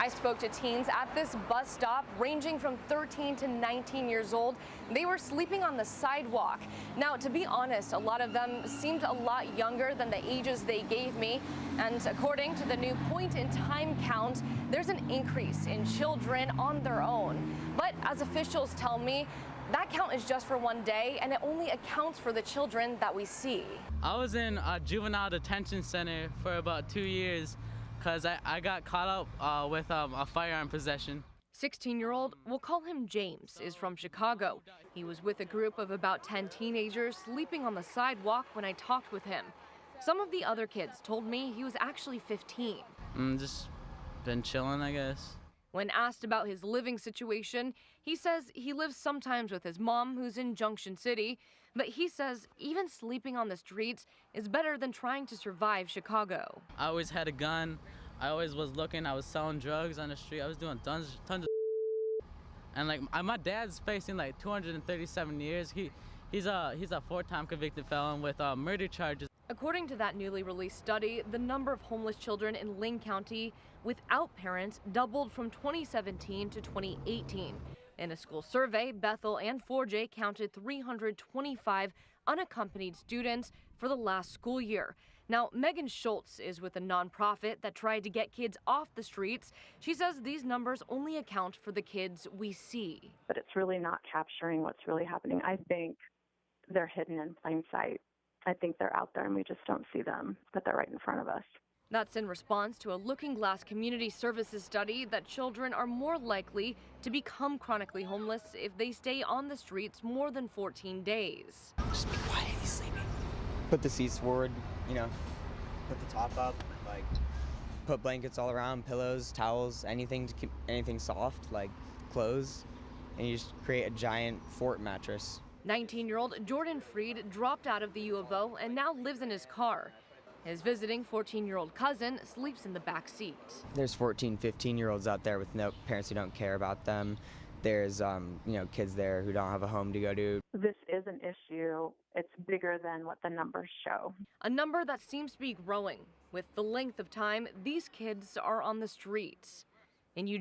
I spoke to teens at this bus stop ranging from 13 to 19 years old. They were sleeping on the sidewalk. Now, to be honest, a lot of them seemed a lot younger than the ages they gave me. And according to the new point in time count, there's an increase in children on their own. But as officials tell me, that count is just for one day, and it only accounts for the children that we see. I was in a juvenile detention center for about 2 years because I got caught up with a firearm possession. 16-year-old, we'll call him James, is from Chicago. He was with a group of about 10 teenagers sleeping on the sidewalk when I talked with him. Some of the other kids told me he was actually 15. Just been chilling, I guess. When asked about his living situation, he says he lives sometimes with his mom, who's in Junction City, but he says even sleeping on the streets is better than trying to survive Chicago. I always had a gun. I always was looking. I was selling drugs on the street. I was doing tons of and like my dad's facing like 237 years. He's a 4-time convicted felon with murder charges. According to that newly released study, the number of homeless children in Linn County without parents doubled from 2017 to 2018. In a school survey, Bethel and 4J counted 325 unaccompanied students for the last school year. Now, Megan Schultz is with a nonprofit that tried to get kids off the streets. She says these numbers only account for the kids we see. But it's really not capturing what's really happening. I think they're hidden in plain sight. I think they're out there and we just don't see them, but they're right in front of us. That's in response to a Looking Glass Community Services study that children are more likely to become chronically homeless if they stay on the streets more than 14 days. Just be quiet, he's sleeping. Put the seats forward, put the top up, like put blankets all around, pillows, towels, anything to keep anything soft, like clothes, and you just create a giant fort mattress. 19-year-old Jordan Freed dropped out of the U of O and now lives in his car. His visiting 14-year-old cousin sleeps in the back seat. There's 14, 15-year-olds out there with no parents who don't care about them. There's, kids there who don't have a home to go to. This is an issue. It's bigger than what the numbers show. A number that seems to be growing with the length of time these kids are on the streets. In Eugene,